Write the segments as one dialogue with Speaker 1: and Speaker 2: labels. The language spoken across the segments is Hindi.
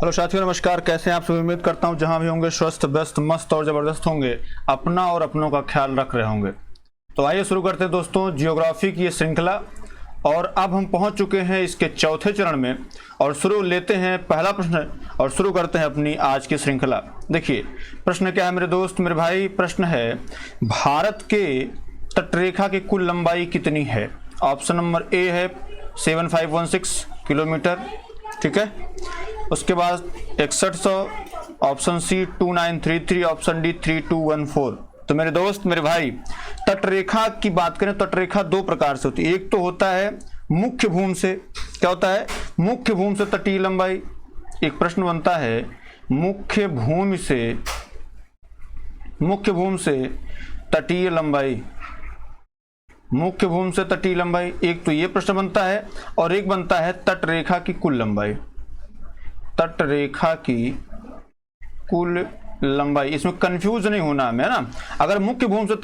Speaker 1: हेलो साथियों, नमस्कार। कैसे हैं आप सभी? उम्मीद करता हूं जहां भी होंगे स्वस्थ व्यस्त मस्त और ज़बरदस्त होंगे, अपना और अपनों का ख्याल रख रहे होंगे। तो आइए शुरू करते हैं दोस्तों जियोग्राफी की ये श्रृंखला। और अब हम पहुंच चुके हैं इसके चौथे चरण में और शुरू लेते हैं पहला प्रश्न और शुरू करते हैं अपनी आज की श्रृंखला। देखिए प्रश्न क्या है मेरे दोस्त मेरे भाई। प्रश्न है, भारत के तटरेखा की कुल लंबाई कितनी है? ऑप्शन नंबर ए है 7516 किलोमीटर, ठीक है। उसके बाद 6100, ऑप्शन सी 2933, ऑप्शन डी 3214। तो मेरे दोस्त मेरे भाई, तटरेखा की बात करें, तटरेखा दो प्रकार से होती है। एक तो होता है मुख्य भूमि से, क्या होता है? मुख्य भूमि से तटीय लंबाई। एक प्रश्न बनता है मुख्य भूमि से तटीय लंबाई, मुख्य भूमि से तटीय लंबाई। एक तो ये प्रश्न बनता है और एक बनता है तटरेखा की कुल लंबाई। तटरेखा की कुल लंबाई, इसमें कंफ्यूज नहीं होना हमें, है ना। अगर मुख्य भूमि से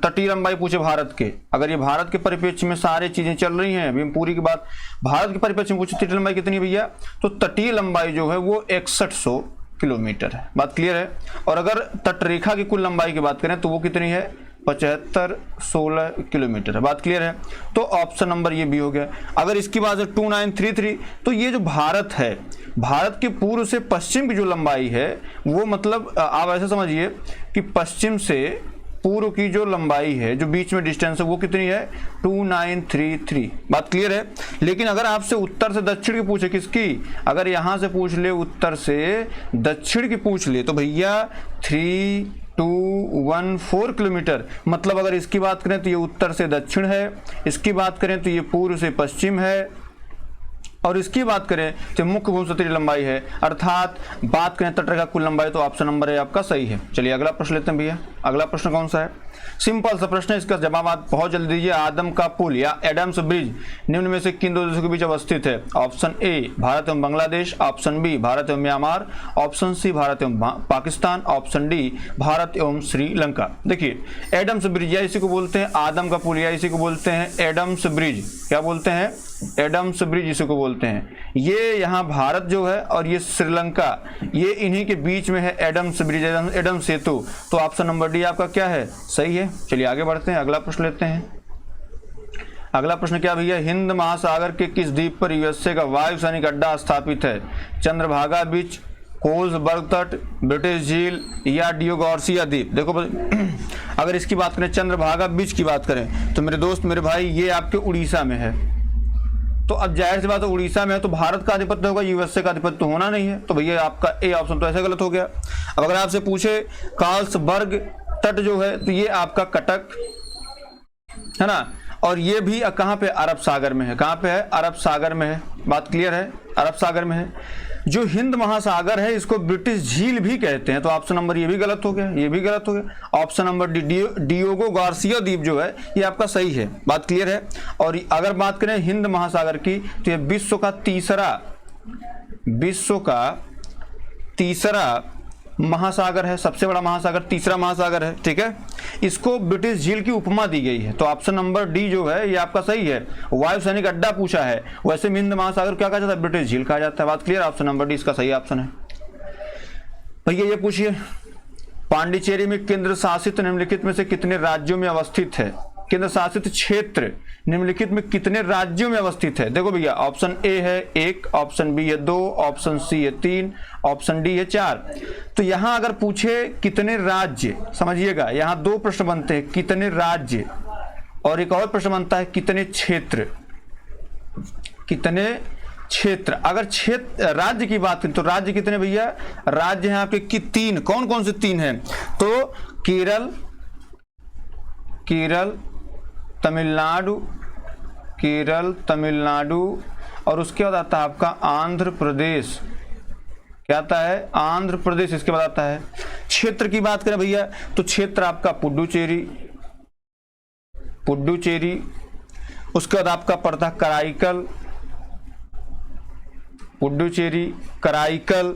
Speaker 1: तटीय लंबाई पूछे भारत के, अगर ये भारत के परिप्रेक्ष्य में सारी चीजें चल रही हैं, अभी पूरी की बात भारत के परिप्रेक्ष्य में पूछे तटीय लंबाई कितनी है भैया, तो तटीय लंबाई जो है वो 6100 किलोमीटर है। बात क्लियर है। और अगर तटरेखा की कुल लंबाई की बात करें तो वो कितनी है? 7516 किलोमीटर है। बात क्लियर है। तो ऑप्शन नंबर ये भी हो गया। अगर इसकी बात है 2933, तो ये जो भारत है, भारत के पूर्व से पश्चिम की जो लंबाई है वो, मतलब आप ऐसे समझिए कि पश्चिम से पूर्व की जो लंबाई है, जो बीच में डिस्टेंस है, वो कितनी है? 2933। बात क्लियर है। लेकिन अगर आपसे उत्तर से दक्षिण की पूछे, किसकी? अगर यहां से पूछ ले, उत्तर से दक्षिण की पूछ ले, तो भैया 3214 किलोमीटर। मतलब अगर इसकी बात करें तो ये उत्तर से दक्षिण है, इसकी बात करें तो ये पूर्व से पश्चिम है, और इसकी बात करें तो मुख्य भूमि से तटीय लंबाई है। अर्थात बात करें तटरेखा कुल लंबाई, तो ऑप्शन नंबर है आपका सही है। चलिए अगला प्रश्न लेते हैं भैया। अगला प्रश्न कौन सा है? सिंपल सा प्रश्न है, इसका जवाब आप बहुत जल्दी दीजिए। आदम का पुल या एडम्स ब्रिज निम्न में से किन दो देशों के बीच अवस्थित है? ऑप्शन ए भारत एवं बांग्लादेश, ऑप्शन बी भारत एवं म्यांमार, ऑप्शन सी भारत एवं पाकिस्तान, ऑप्शन डी भारत एवं श्रीलंका। देखिए एडम्स ब्रिज, या इसी को बोलते हैं आदम का पुल, या इसी को बोलते हैं एडम्स ब्रिज। क्या बोलते हैं? एडम्स ब्रिज इसी को बोलते हैं। ये यहाँ भारत जो है और ये श्रीलंका, ये इन्हीं के बीच में है एडम्स ब्रिज, एडम्स सेतु। तो ऑप्शन नंबर डी आपका क्या है? सही है। चलिए आगे बढ़ते हैं, अगला प्रश्न लेते हैं। अगला प्रश्न क्या भैया? हिंद महासागर के किस द्वीप पर यूएसए का वायु सैनिक अड्डा स्थापित है? चंद्रभागा बीच, कोल्सबर्ग तट, ब्रिटिश झील या डियो गार्सिया द्वीप। देखो अगर इसकी बात करें, चंद्रभागा बीच की बात करें, तो मेरे दोस्त मेरे भाई ये आपके उड़ीसा में है। तो अब जाहिर सी बात है उड़ीसा में है तो भारत का आधिपत्य होगा, यूएसए का आधिपत्य तो होना नहीं है। तो भैया आपका ए ऑप्शन तो ऐसे गलत हो गया। अब अगर आपसे पूछे कार्लसबर्ग तट जो है, तो ये आपका कटक है ना, और ये भी कहाँ पे? अरब सागर में है। कहाँ पे है? अरब सागर में है। बात क्लियर है, अरब सागर में है। जो हिंद महासागर है इसको ब्रिटिश झील भी कहते हैं। तो ऑप्शन नंबर ये भी गलत हो गया, ये भी गलत हो गया। ऑप्शन नंबर डियोगो गार्सिया द्वीप जो है ये आपका सही है। बात क्लियर है। और अगर बात करें हिंद महासागर की, तो ये विश्व का तीसरा महासागर है, सबसे बड़ा महासागर, तीसरा महासागर है, ठीक है। इसको ब्रिटिश झील की उपमा दी गई है। तो ऑप्शन नंबर डी जो है ये आपका सही है। वायु सैनिक अड्डा पूछा है, वैसे हिंद महासागर क्या कहा जाता है? ब्रिटिश झील कहा जाता है। बात क्लियर? ऑप्शन नंबर डी इसका सही ऑप्शन है। भैया ये पूछिए, पांडिचेरी में केंद्र शासित निम्नलिखित में से कितने राज्यों में अवस्थित है? केंद्र शासित क्षेत्र निम्नलिखित में कितने राज्यों में अवस्थित है? देखो भैया ऑप्शन ए है 1, ऑप्शन बी है 2, ऑप्शन सी है 3, ऑप्शन डी है 4। तो यहां अगर पूछे कितने राज्य, समझिएगा यहां दो प्रश्न बनते हैं, कितने राज्य, और एक और प्रश्न बनता है कितने क्षेत्र। कितने क्षेत्र, अगर क्षेत्र राज्य की बात करें तो राज्य कितने भैया? राज्य हैं आपके 3। कौन कौन से 3 हैं? तो केरल, तमिलनाडु, और उसके बाद आता है आपका आंध्र प्रदेश। क्या आता है? आंध्र प्रदेश इसके बाद आता है। क्षेत्र की बात करें भैया तो क्षेत्र आपका पुडुचेरी, उसके बाद आपका पड़ता है कराईकल, पुडुचेरी, कराईकल,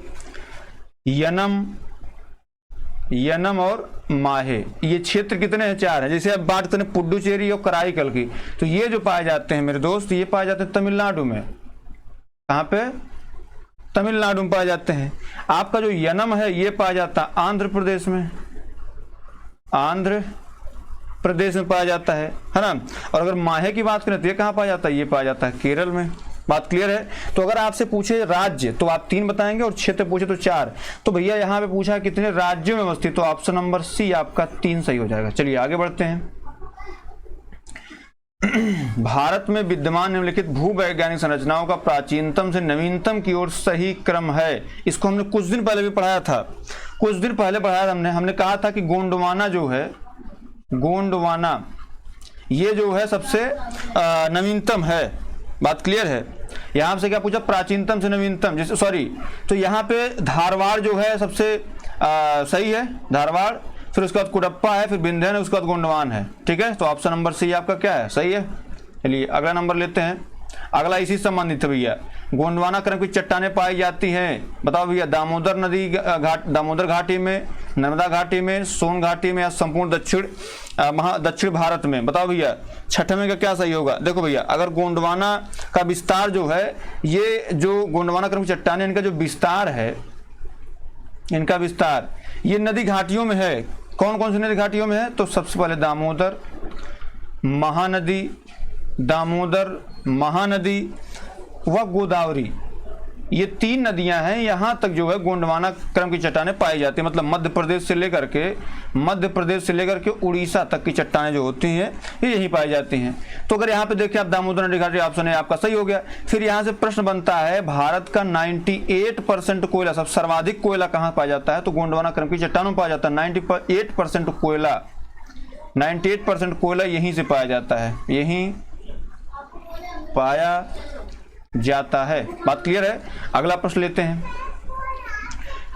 Speaker 1: यनम और माहे। ये क्षेत्र कितने हैं? 4 हैं। जैसे अब बात करें पुडुचेरी और कराईकल की, तो ये जो पाए जाते हैं मेरे दोस्त, ये पाए जाते हैं तमिलनाडु में। कहाँ पे? तमिलनाडु में पाए जाते हैं। आपका जो यनम है ये पाया जाता है आंध्र प्रदेश में, आंध्र प्रदेश में पाया जाता है ना। और अगर माहे की बात करें तो ये कहाँ पाया जाता है, ये पाया जाता है केरल में। बात क्लियर है। तो अगर आपसे पूछे राज्य तो आप 3 बताएंगे और क्षेत्र पूछे तो 4। तो भैया यहाँ पे पूछा कितने राज्यों में अवस्थित, तो ऑप्शन नंबर सी आपका 3 सही हो जाएगा। चलिए आगे बढ़ते हैं। भारत में विद्यमान निम्नलिखित भूवैज्ञानिक संरचनाओं का प्राचीनतम से नवीनतम की ओर सही क्रम है। इसको हमने कुछ दिन पहले भी पढ़ाया था, कुछ दिन पहले पढ़ाया हमने कहा था कि गोंडवाना जो है, गोंडवाना ये जो है सबसे नवीनतम है। बात क्लियर है। यहाँ से क्या पूछा, प्राचीनतम से नवीनतम, जैसे सॉरी, तो यहाँ पे धारवाड़ जो है सबसे सही है, धारवाड़, फिर उसके बाद कुडप्पा है, फिर विंध्यन है, उसके बाद गोंडवान है। ठीक है, तो ऑप्शन नंबर सी आपका क्या है, सही है। चलिए अगला नंबर लेते हैं। अगला इसी संबंधित है भैया, गोंडवाना क्रम की चट्टानें पाई जाती हैं, बताओ भैया। दामोदर नदी घाट, दामोदर घाटी में, नर्मदा घाटी में, सोन घाटी में, या संपूर्ण दक्षिण भारत में, बताओ भैया। छठवें का क्या सही होगा। देखो भैया, अगर गोंडवाना का विस्तार जो है, ये जो गोंडवाना क्रम की चट्टानें, इनका जो विस्तार है, इनका विस्तार ये नदी घाटियों में है। कौन कौन सी नदी घाटियों में है, तो सबसे पहले दामोदर महानदी, दामोदर महानदी व गोदावरी, ये 3 नदियां हैं। यहाँ तक जो है गोंडवाना क्रम की चट्टानें पाई जाती है। मतलब मध्य प्रदेश से लेकर के उड़ीसा तक की चट्टानें जो होती हैं ये यहीं पाई जाती हैं। तो अगर यहाँ पे देखिए आप, दामोदर नदी घाटी ऑप्शन है आपका सही हो गया। फिर यहाँ से प्रश्न बनता है, भारत का 98% कोयला, सब सर्वाधिक कोयला कहाँ पाया जाता है, तो गोंडवाना क्रम की चट्टानों में पाया जाता है। 98% कोयला, 98% कोयला यहीं से पाया जाता है, यहीं पाया जाता है। बात क्लियर है। अगला प्रश्न लेते हैं।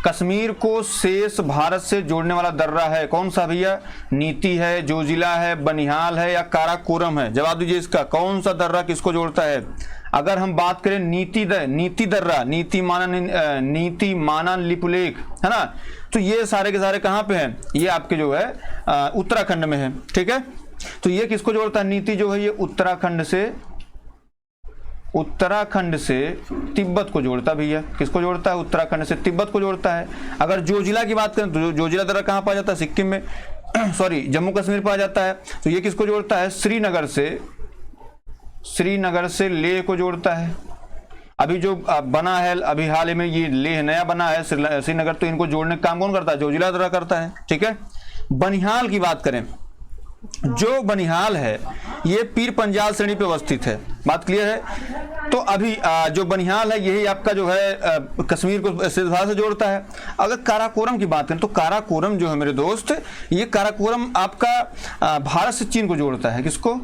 Speaker 1: कश्मीर को शेष भारत से जोड़ने वाला दर्रा है, कौन सा भैया। नीति है, जोजिला है, बनिहाल है, या काराकोरम है। जवाब दीजिए इसका, कौन सा दर्रा किसको जोड़ता है। अगर हम बात करें नीति दर्रा, नीति माना लिपुलेख, है ना, तो ये सारे के सारे कहाँ पे हैं, ये आपके जो है उत्तराखंड में है। ठीक है, तो ये किसको जोड़ता है, नीति जो है ये उत्तराखंड से तिब्बत को जोड़ता है भैया। किसको जोड़ता है, उत्तराखंड से तिब्बत को जोड़ता है। अगर जोजिला की बात करें तो जोजिला दर्रा कहाँ पाया जाता है, सिक्किम में, सॉरी जम्मू कश्मीर पाया जाता है। तो ये किसको जोड़ता है, श्रीनगर से लेह को जोड़ता है। अभी जो बना है, अभी हाल ही में ये लेह नया बना है श्रीनगर, तो इनको जोड़ने का काम कौन करता है, जोजिला दर्रा करता है। ठीक है, बनिहाल की बात करें, जो बनिहाल है ये पीर पंजाल श्रेणी पे अवस्थित है। बात क्लियर है। तो अभी जो बनिहाल है यही आपका जो है कश्मीर को भारत से जोड़ता है। अगर काराकोरम की बात करें तो काराकोरम जो है मेरे दोस्त, ये काराकोरम आपका भारत से चीन को जोड़ता है। किसको,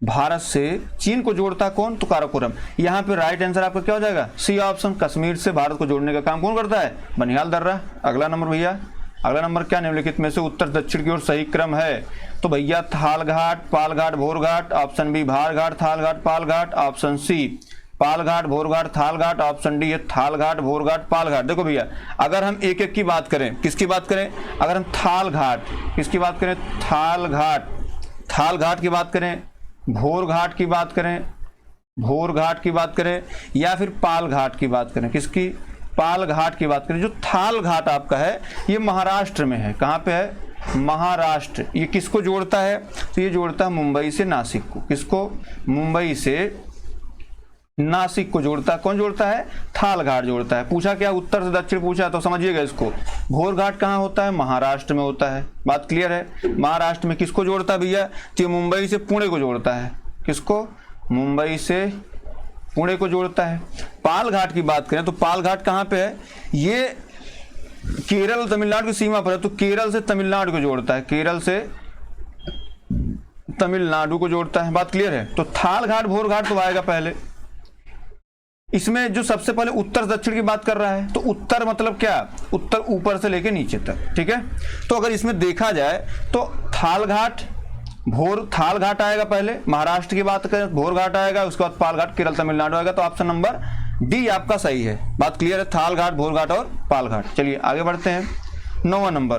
Speaker 1: भारत से चीन को जोड़ता है कौन, तो काराकोरम। यहाँ पे राइट आंसर आपका क्या हो जाएगा, सी ऑप्शन। कश्मीर से भारत को जोड़ने का काम कौन करता है, बनिहाल दर्रा। अगला नंबर भैया, अगला नंबर क्या, निम्नलिखित में से उत्तर दक्षिण की ओर सही क्रम है, तो भैया Thalghat, Palghat, Bhorghat, option B Bharghat, Thalghat, Palghat, option C Palghat, Bhorghat, Thalghat, option D है थालघाट, भोरघाट, पालघाट। देखो भैया, अगर हम एक एक की बात करें, किसकी बात करें, अगर हम थालघाट, किसकी बात करें, थालघाट की बात करें, भोरघाट की बात करें, भोरघाट की बात करें, या फिर पालघाट की बात करें, किसकी, पालघाट की बात करें। जो थालघाट आपका है ये महाराष्ट्र में है। कहाँ पे है, महाराष्ट्र। ये किसको जोड़ता है, तो ये जोड़ता है मुंबई से नासिक को। किसको, मुंबई से नासिक को जोड़ता है। कौन जोड़ता है, थालघाट जोड़ता है। पूछा क्या, उत्तर से दक्षिण पूछा, तो समझिएगा इसको। भोरघाट कहाँ होता है, महाराष्ट्र में होता है। बात क्लियर है। महाराष्ट्र में किसको जोड़ता है भैया, तो मुंबई से पुणे को जोड़ता है। किसको, मुंबई से पुणे को जोड़ता है। पालघाट की बात करें तो पालघाट कहाँ पे है, ये केरल तमिलनाडु की सीमा पर है, तो केरल से तमिलनाडु को जोड़ता है, केरल से तमिलनाडु को जोड़ता है। बात क्लियर है। तो थालघाट भोरघाट तो आएगा पहले। इसमें जो सबसे पहले उत्तर दक्षिण की बात कर रहा है, तो उत्तर मतलब क्या, उत्तर ऊपर से लेके नीचे तक। ठीक है, तो अगर इसमें देखा जाए तो थालघाट आएगा पहले, महाराष्ट्र की बात करें भोरघाट आएगा, उसके बाद पालघाट केरल तमिलनाडु आएगा। तो ऑप्शन नंबर डी आपका सही है। बात क्लियर है, थालघाट, भोरघाट और पालघाट। चलिए आगे बढ़ते हैं। 9वां नंबर,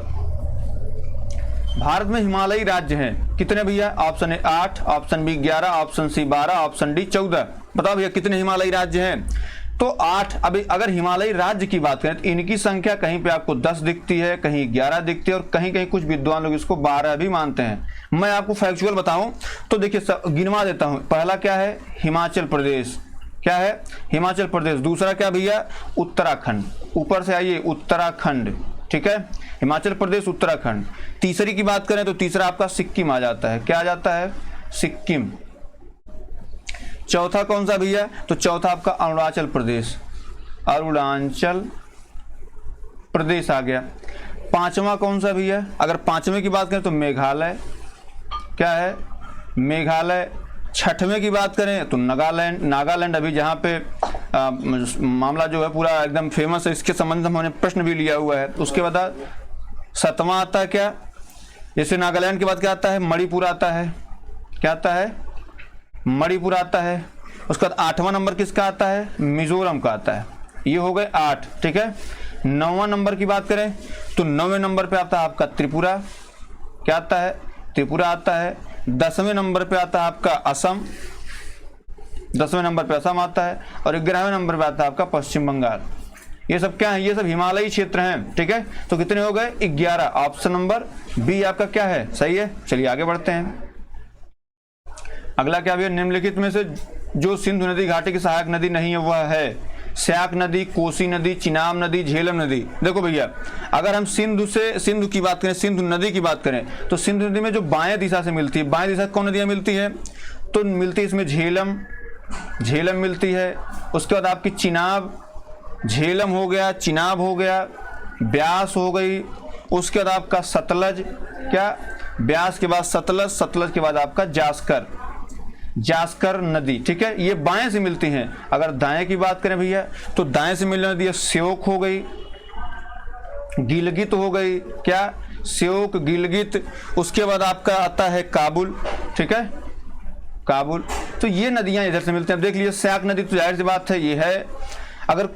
Speaker 1: भारत में हिमालयी राज्य हैं कितने भैया, option A 8, option B 11, option C 12, option D 14। बताओ भैया कितने हिमालयी राज्य हैं। तो 8। अभी अगर हिमालयी राज्य की बात करें तो इनकी संख्या कहीं पे आपको 10 दिखती है, कहीं 11 दिखती है और कहीं कहीं कुछ विद्वान लोग इसको 12 भी मानते हैं। मैं आपको फैक्चुअल बताऊं तो देखिए गिनवा देता हूं। पहला क्या है? हिमाचल प्रदेश। क्या है? हिमाचल प्रदेश। दूसरा क्या भैया? उत्तराखंड। ऊपर से आइए, उत्तराखंड। ठीक है, हिमाचल प्रदेश, उत्तराखंड। तीसरी की बात करें तो तीसरा आपका सिक्किम आ जाता है। क्या आ जाता है? सिक्किम। चौथा कौन सा भैया? तो चौथा आपका अरुणाचल प्रदेश। अरुणाचल प्रदेश आ गया। पांचवा कौन सा भैया? अगर पांचवें की बात करें तो मेघालय। क्या है? मेघालय। छठवें की बात करें तो नागालैंड। नागालैंड अभी जहाँ पे मामला जो है पूरा एकदम फेमस है, इसके संबंध में हमने प्रश्न भी लिया हुआ है। उसके बाद सातवां आता है क्या? जैसे नागालैंड के बाद क्या आता है? मणिपुर आता है। क्या आता है? मणिपुर आता है। उसके बाद 8वां नंबर किसका आता है? मिजोरम का आता है। ये हो गए 8। ठीक है, 9वां नंबर की बात करें तो 9वें नंबर पे आता है आपका त्रिपुरा। क्या आता है? त्रिपुरा आता है। 10वें नंबर पे आता है आपका असम। 10वें नंबर पे असम आता है और 11वें नंबर पे आता है आपका पश्चिम बंगाल। ये सब क्या है? ये सब हिमालयी क्षेत्र हैं। ठीक है, तो कितने हो गए? 11। ऑप्शन नंबर बी आपका क्या है? सही है। चलिए आगे बढ़ते हैं। अगला क्या भैया? निम्नलिखित में से जो सिंधु नदी घाटी की सहायक नदी नहीं है वह है? स्याक नदी, कोसी नदी, चिनाब नदी, झेलम नदी। देखो भैया, अगर हम सिंधु की बात करें, सिंधु नदी की बात करें तो सिंधु नदी में जो बाएं दिशा से मिलती है, बाएं दिशा कौन नदियां मिलती है? तो मिलती है इसमें झेलम मिलती है। उसके बाद आपकी चिनाब, झेलम हो गया, चिनाब हो गया, ब्यास हो गई। उसके बाद आपका सतलज। क्या? ब्यास के बाद सतलज, सतलज के बाद आपका जास्कर नदी। ठीक है, ये बाएं से मिलती हैं। अगर दाएं की बात करें भैया तो दाएं से मिलने नदी श्योक हो गई, गिलगित हो गई। क्या? श्योक, गिलगित। उसके बाद आपका आता है काबुल। ठीक है, काबुल। तो ये नदियां इधर से मिलती हैं। देख लीजिए, स्याक नदी तो जाहिर सी बात है ये है। अगर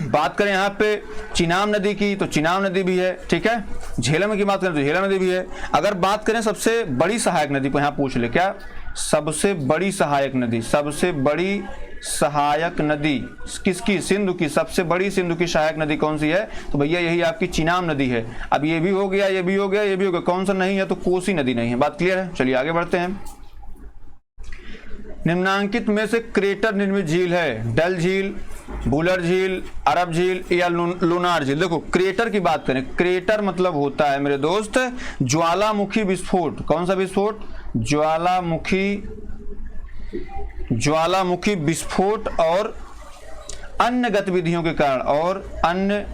Speaker 1: बात करें यहाँ पे चिनाब नदी की तो चिनाब नदी भी है। ठीक है, झेलम की बात करें तो झेलम नदी भी है। अगर बात करें सबसे बड़ी सहायक नदी को यहाँ पूछ ले, क्या सबसे बड़ी सहायक नदी? सबसे बड़ी सहायक नदी किसकी? सिंधु की। सबसे बड़ी सिंधु की सहायक नदी कौन सी है? तो भैया यही आपकी चिनाब नदी है। अब ये भी हो गया, ये भी हो गया, ये भी हो गया। कौन सा नहीं है? तो कोसी नदी नहीं है। बात क्लियर है? चलिए आगे बढ़ते हैं। निम्नांकित में से क्रेटर निर्मित झील है? डल झील, बुलर झील, अरब झील या लूनार झील? देखो, क्रेटर की बात करें, क्रेटर मतलब होता है मेरे दोस्त ज्वालामुखी विस्फोट। कौन सा विस्फोट? ज्वालामुखी विस्फोट और अन्य गतिविधियों के कारण, और अन्य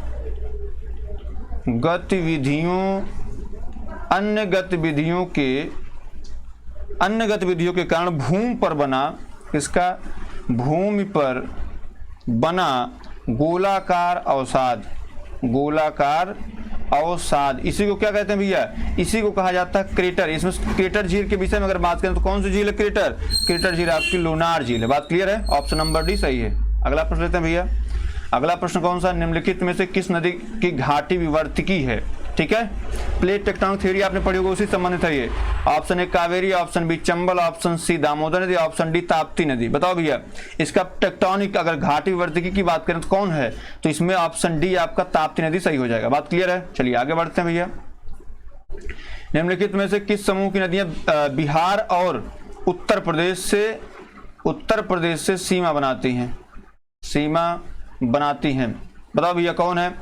Speaker 1: गतिविधियों के कारण भूमि पर बना, इसका भूमि पर बना गोलाकार अवसाद। गोलाकार अवसाद, इसी को क्या कहते हैं भैया? इसी को कहा जाता है क्रेटर। इसमें क्रेटर झील के विषय में अगर बात करें तो कौन सी झील है? क्रेटर। क्रेटर झील आपकी लूनार झील है। बात क्लियर है? ऑप्शन नंबर डी सही है। अगला प्रश्न लेते हैं भैया। अगला प्रश्न कौन सा? निम्नलिखित में से किस नदी की घाटी विवर्तकी है? ठीक है, प्लेट टेक्टोनिक थ्योरी आपने पढ़ी होगी, उसी संबंधित है ये। Option A Kaveri, option B Chambal, option C Damodar नदी, ऑप्शन डी ताप्ती नदी। बताओ भैया, इसका टेक्टोनिक अगर घाटी विवर्तकी की बात करें तो कौन है? तो इसमें ऑप्शन डी आपका ताप्ती नदी सही हो जाएगा। बात क्लियर है? चलिए आगे बढ़ते हैं भैया। निम्नलिखित में से किस समूह की नदियां बिहार और उत्तर प्रदेश से सीमा बनाती हैं? बताओ भैया कौन है?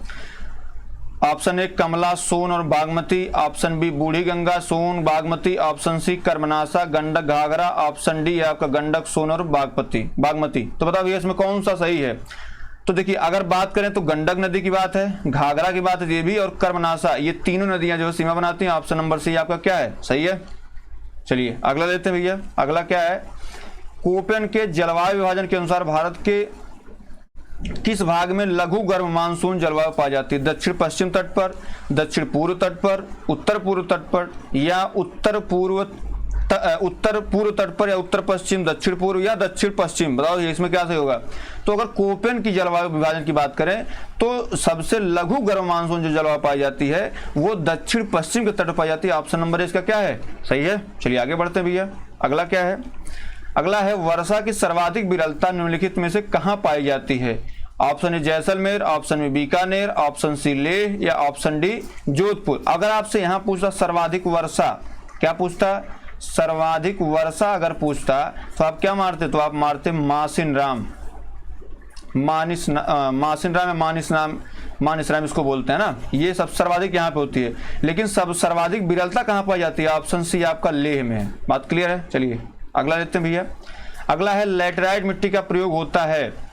Speaker 1: ऑप्शन ए कमला, सोन और Bagmati, option B Burhi Ganga, Son, Bagmati, option C Karmanasha, Gandak, Ghaghara, option D आपका गंडक, सोन और बागमती। तो बताओ भैया इसमें कौन सा सही है? तो देखिए, अगर बात करें तो गंडक नदी की बात है, घाघरा की बात है ये भी, और कर्मनाशा, ये तीनों नदियां जो सीमा बनाती हैं। ऑप्शन नंबर सी आपका क्या है? सही है। चलिए अगला लेते हैं भैया। अगला क्या है? कोपेन के जलवायु विभाजन के अनुसार भारत के किस भाग में लघु गर्म मानसून जलवायु पाई जाती है? दक्षिण पश्चिम तट पर, दक्षिण पूर्व तट पर, उत्तर पूर्व तट पर, या उत्तर पूर्व तट पर, या उत्तर पश्चिम, दक्षिण पूर्व या दक्षिण पश्चिम? बताओ ये इसमें क्या सही होगा? तो अगर कोपेन की जलवायु विभाजन की बात करें तो सबसे लघु गर्म मानसून जो जलवायु पाई जाती है वो दक्षिण पश्चिम के तट पर पाई जाती है। ऑप्शन नंबर इसका क्या है? सही है। चलिए आगे बढ़ते हैं भैया। अगला क्या है? अगला है वर्षा की सर्वाधिक विरलता निम्नलिखित में से कहां पाई जाती है? Option A Jaisalmer, option B Bikaner, option C Leh या ऑप्शन डी जोधपुर। अगर आपसे यहाँ पूछता सर्वाधिक वर्षा, क्या पूछता, सर्वाधिक वर्षा अगर पूछता तो आप क्या मारते, तो आप मारते मासिन राम, मासिन राम या मानिस राम इसको बोलते हैं ना। ये सब सर्वाधिक यहाँ पे होती है, लेकिन सब सर्वाधिक विरलता कहाँ पाई जाती है, ऑप्शन सी आपका लेह में है। बात क्लियर है। चलिए अगला लेते हैं भैया। अगला है लैटेराइट मिट्टी का प्रयोग होता है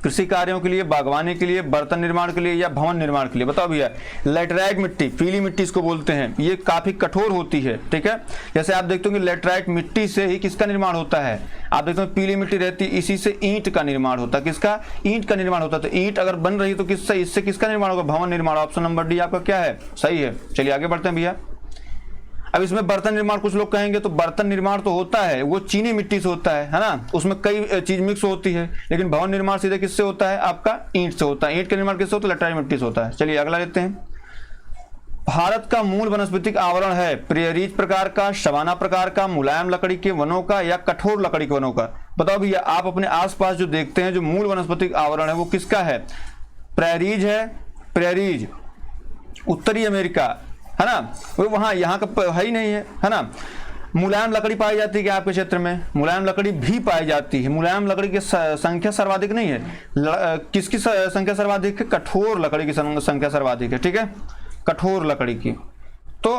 Speaker 1: कृषि कार्यों के लिए, बागवानी के लिए, बर्तन निर्माण के लिए या भवन निर्माण के लिए। बताओ भैया, लैटेराइट मिट्टी, पीली मिट्टी इसको बोलते हैं, ये काफी कठोर होती है, ठीक है। जैसे आप देखते हो कि लैटेराइट मिट्टी से ही किसका निर्माण होता है, आप देखते हो पीली मिट्टी रहती है, इसी से ईंट का निर्माण होता है। किसका, ईंट का निर्माण होता है। तो ईंट अगर बन रही तो किससे, इससे किसका निर्माण होगा, भवन निर्माण। ऑप्शन नंबर डी आपका क्या है, सही है। चलिए आगे बढ़ते हैं भैया। अब इसमें बर्तन निर्माण कुछ लोग कहेंगे तो बर्तन निर्माण तो होता है वो चीनी मिट्टी से होता है ना, उसमें कई चीज मिक्स होती है, लेकिन भवन निर्माण सीधे किससे होता है, आपका ईंट से होता है। ईंट का निर्माण किससे होता है, लैटेराइट मिट्टी से होता है। चलिए अगला लेते हैं। भारत का मूल वनस्पतिक आवरण है प्रेरीज प्रकार का, शबाना प्रकार का, मुलायम लकड़ी के वनों का या कठोर लकड़ी के वनों का। बताओ भैया, आप अपने आसपास जो देखते हैं जो मूल वनस्पतिक आवरण है वो किसका है, प्रेरीज है, प्रेरीज उत्तरी अमेरिका है ना, वो वहाँ यहाँ का है ही नहीं है ना। मुलायम लकड़ी पाई जाती है क्या आपके क्षेत्र में, मुलायम लकड़ी भी पाई जाती है। मुलायम लकड़ी की संख्या सर्वाधिक नहीं है, किसकी संख्या सर्वाधिक है, कठोर लकड़ी की संख्या सर्वाधिक है, ठीक है, कठोर लकड़ी की। तो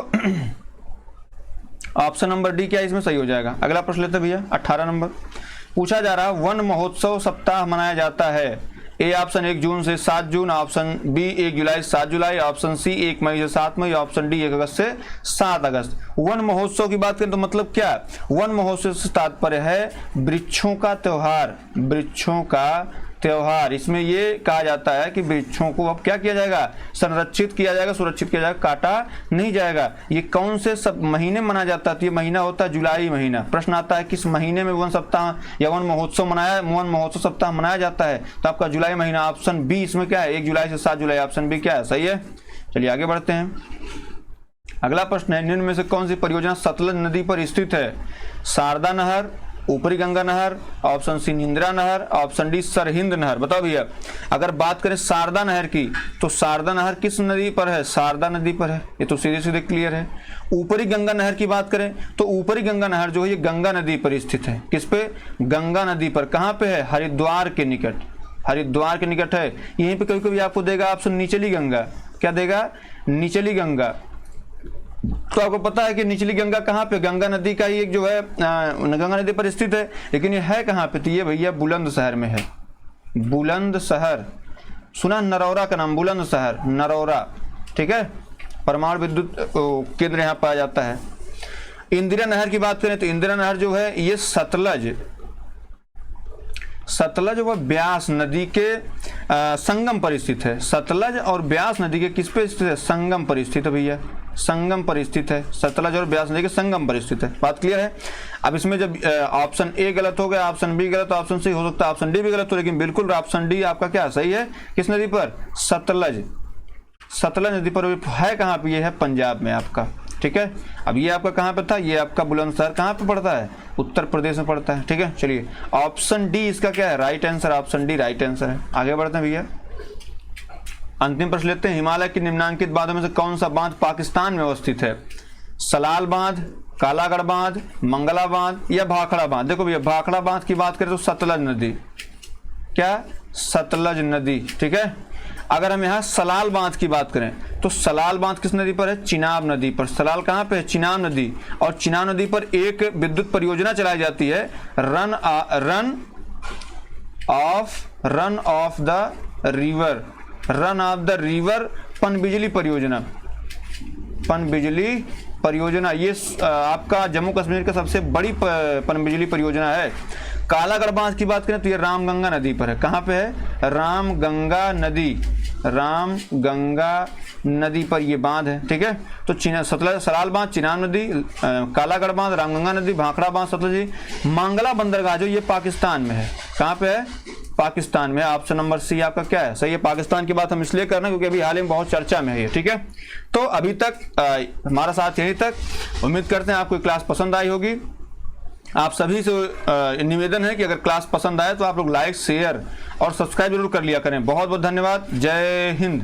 Speaker 1: ऑप्शन नंबर डी क्या इसमें सही हो जाएगा। अगला प्रश्न लेते भैया 18 नंबर। पूछा जा रहा वन महोत्सव सप्ताह मनाया जाता है। ए ऑप्शन 1 जून से 7 जून, ऑप्शन बी 1 जुलाई से 7 जुलाई, ऑप्शन सी 1 मई से 7 मई, ऑप्शन डी 1 अगस्त से 7 अगस्त। वन महोत्सव की बात करें तो मतलब क्या, वन महोत्सव से तात्पर्य है वृक्षों का त्योहार, वृक्षों का त्योहार। इसमें ये कहा जाता है कि वृक्षों को अब क्या किया जाएगा, संरक्षित किया जाएगा, सुरक्षित किया जाएगा, काटा नहीं जाएगा। ये कौन से सब महीने मनाया जाता है, तो ये महीना होता है जुलाई महीना। प्रश्न आता है किस महीने में वन सप्ताह या वन महोत्सव सप्ताह मनाया जाता है, तो आपका जुलाई महीना। ऑप्शन बी इसमें क्या है, 1 जुलाई से 7 जुलाई, ऑप्शन बी क्या है, सही है। चलिए आगे बढ़ते हैं। अगला प्रश्न है, निम्न में से कौन सी परियोजना सतलज नदी पर स्थित है, शारदा नहर, ऊपरी गंगा नहर, ऑप्शन सी इंदिरा नहर, ऑप्शन डी सरहिंद नहर। बताओ भैया, अगर बात करें शारदा नहर की तो शारदा नहर किस नदी पर है, शारदा नदी पर है, ये तो सीधे सीधे क्लियर है। ऊपरी गंगा नहर की बात करें तो ऊपरी गंगा नहर जो है ये गंगा नदी पर स्थित है। किस पे, गंगा नदी पर। कहाँ पे है, हरिद्वार के निकट, हरिद्वार के निकट है। यहीं पे कभी कभी आपको देगा ऑप्शन निचली गंगा, क्या देगा, निचली गंगा। तो आपको पता है कि निचली गंगा कहाँ पे, गंगा नदी का ही एक जो है गंगा नदी पर स्थित है, लेकिन ये है कहाँ पे, तो ये भैया बुलंदशहर में है। बुलंदशहर सुना, नरौरा का नाम, बुलंदशहर नरौरा, ठीक है, परमाणु विद्युत केंद्र यहाँ पाया जाता है। इंदिरा नहर की बात करें तो इंदिरा नहर जो है ये सतलज व ब्यास नदी के संगम पर स्थित है। सतलज और ब्यास नदी के किस पे स्थित है, संगम पर स्थित है भैया, संगम पर स्थित है, सतलज और ब्यास नदी के संगम पर स्थित है। बात क्लियर है। अब इसमें जब ऑप्शन ए गलत हो गया, ऑप्शन बी गलत, ऑप्शन सी हो सकता है ऑप्शन डी भी गलत हो, लेकिन बिल्कुल ऑप्शन डी आपका क्या सही है। किस नदी पर, सतलज, सतलज नदी पर है। कहाँ पे, ये है पंजाब में आपका, ठीक है। अब ये आपका कहाँ पे था, ये आपका बुलंदशहर कहाँ पे पड़ता है, उत्तर प्रदेश में पड़ता है, ठीक है। चलिए ऑप्शन डी इसका क्या है, right answer, option D right answer है। आगे बढ़ते हैं भैया, अंतिम प्रश्न लेते हैं। हिमालय के निम्नांकित बांधों में से कौन सा बांध पाकिस्तान में अवस्थित है, सलाल बांध, कालागढ़ बांध, मंगला बांध या भाखड़ा बांध। देखो भैया, भाखड़ा बांध की बात करें तो सतलज नदी, क्या, सतलज नदी, ठीक है। अगर हम यहाँ सलाल बांध की बात करें तो सलाल बांध किस नदी पर है, चिनाब नदी पर। सलाल कहाँ पे है, चिनाब नदी। और चिनाब नदी पर एक विद्युत परियोजना चलाई जाती है, रन ऑफ द रिवर पनबिजली परियोजना, पनबिजली परियोजना। ये आपका जम्मू कश्मीर का सबसे बड़ी पनबिजली परियोजना है। कालागढ़ बांध की बात करें तो ये रामगंगा नदी पर है। कहाँ पे है, रामगंगा नदी पर ये बांध है, ठीक है। तो सतलज, सलाल बांध, चिनाब नदी, कालागढ़ बांध, रामगंगा नदी, भाखड़ा बांध, सतलज। मंगला बंदरगाह जो ये पाकिस्तान में है, कहाँ पे है, पाकिस्तान में। ऑप्शन नंबर सी आपका क्या है, सही है। पाकिस्तान की बात हम इसलिए कर रहे हैं क्योंकि अभी हाल ही में बहुत चर्चा में है ये, ठीक है। तो अभी तक हमारा साथ यहीं तक। उम्मीद करते हैं आपको क्लास पसंद आई होगी। आप सभी से निवेदन है कि अगर क्लास पसंद आए तो आप लोग लाइक, शेयर और सब्सक्राइब जरूर कर लिया करें। बहुत बहुत धन्यवाद। जय हिंद।